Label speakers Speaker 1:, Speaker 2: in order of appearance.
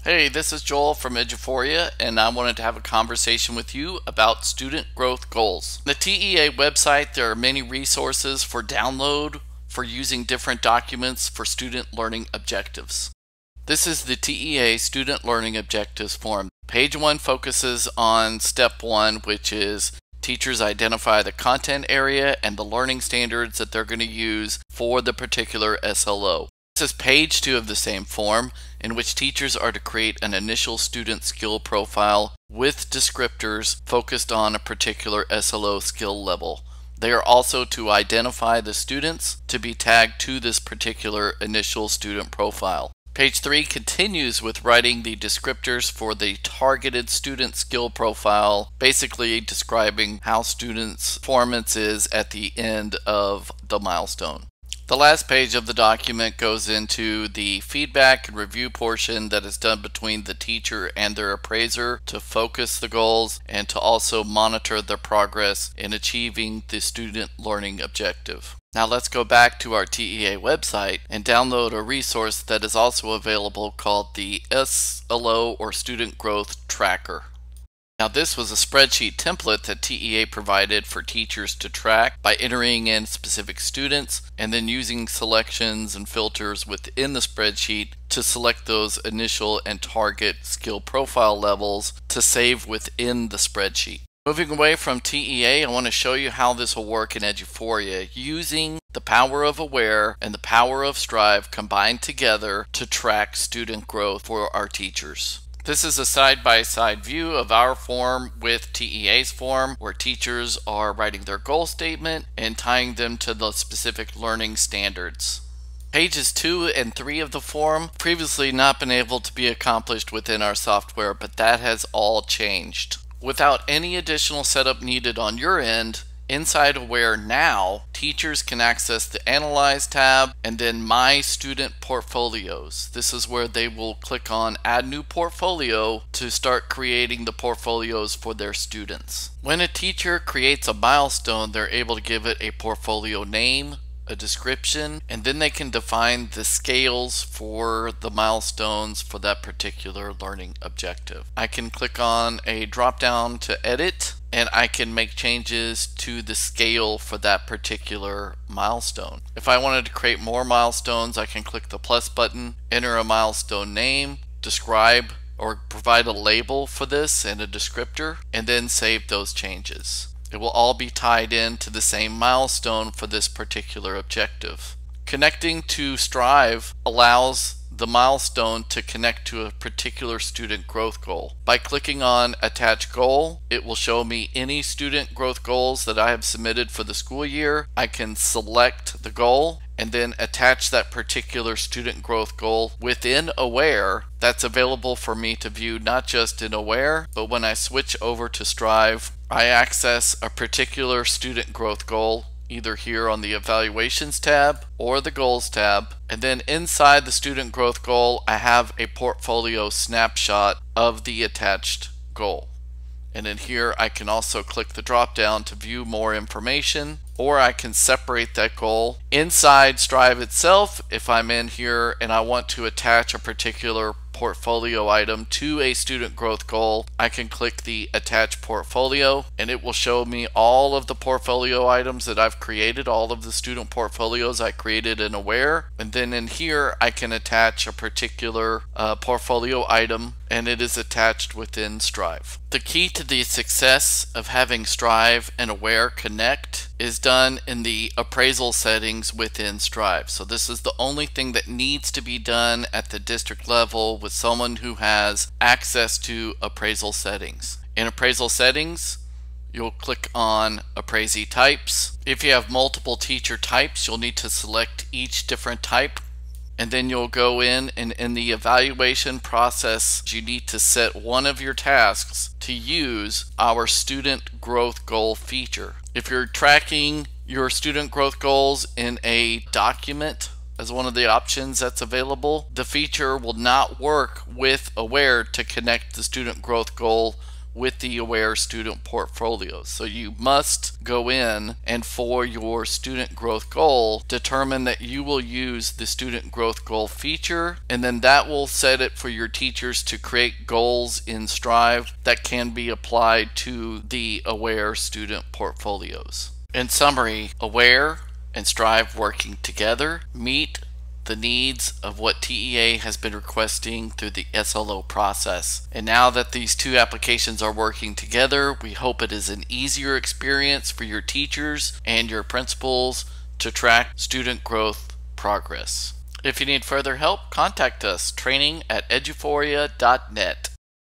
Speaker 1: Hey, this is Joel from Eduphoria, and I wanted to have a conversation with you about student growth goals. The TEA website, there are many resources for download for using different documents for student learning objectives. This is the TEA Student Learning Objectives form. Page 1 focuses on step 1, which is teachers identify the content area and the learning standards that they're going to use for the particular SLO. This is page 2 of the same form, in which teachers are to create an initial student skill profile with descriptors focused on a particular SLO skill level. They are also to identify the students to be tagged to this particular initial student profile. Page 3 continues with writing the descriptors for the targeted student skill profile, basically describing how students' performance is at the end of the milestone. The last page of the document goes into the feedback and review portion that is done between the teacher and their appraiser to focus the goals and to also monitor their progress in achieving the student learning objective. Now let's go back to our TEA website and download a resource that is also available called the SLO or Student Growth Tracker. Now this was a spreadsheet template that TEA provided for teachers to track by entering in specific students and then using selections and filters within the spreadsheet to select those initial and target skill profile levels to save within the spreadsheet. Moving away from TEA, I want to show you how this will work in Eduphoria using the power of Aware and the power of Strive combined together to track student growth for our teachers. This is a side-by-side view of our form with TEA's form, where teachers are writing their goal statement and tying them to the specific learning standards. Pages 2 and 3 of the form previously not been able to be accomplished within our software, but that has all changed. Without any additional setup needed on your end, inside Aware now, teachers can access the Analyze tab and then My Student Portfolios. This is where they will click on Add New Portfolio to start creating the portfolios for their students. When a teacher creates a milestone, they're able to give it a portfolio name, a description, and then they can define the scales for the milestones for that particular learning objective. I can click on a drop down to edit, and I can make changes to the scale for that particular milestone. If I wanted to create more milestones, I can click the plus button, enter a milestone name, describe or provide a label for this and a descriptor, and then save those changes. It will all be tied in to the same milestone for this particular objective. Connecting to Strive allows the milestone to connect to a particular student growth goal. By clicking on Attach Goal, it will show me any student growth goals that I have submitted for the school year. I can select the goal and then attach that particular student growth goal within Aware. That's available for me to view not just in Aware, but when I switch over to Strive, I access a particular student growth goal either here on the Evaluations tab or the Goals tab, and then inside the student growth goal I have a portfolio snapshot of the attached goal. And in here I can also click the drop down to view more information, or I can separate that goal. Inside Strive itself, if I'm in here and I want to attach a particular portfolio item to a student growth goal, I can click the Attach Portfolio and it will show me all of the portfolio items that I've created, all of the student portfolios I created in Aware. And then in here I can attach a particular portfolio item, and it is attached within Strive. The key to the success of having Strive and Aware connect is done in the appraisal settings within Strive. So this is the only thing that needs to be done at the district level with someone who has access to appraisal settings. In appraisal settings, you'll click on Appraisee Types. If you have multiple teacher types, you'll need to select each different type. And then you'll go in, and in the evaluation process, you need to set one of your tasks to use our student growth goal feature. If you're tracking your student growth goals in a document as one of the options that's available, the feature will not work with Aware to connect the student growth goal with the Aware student portfolios. So you must go in and for your student growth goal, determine that you will use the student growth goal feature, and then that will set it for your teachers to create goals in Strive that can be applied to the Aware student portfolios. In summary, Aware and Strive working together meet the needs of what TEA has been requesting through the SLO process. And now that these two applications are working together, we hope it is an easier experience for your teachers and your principals to track student growth progress. If you need further help, contact us, training@eduphoria.net.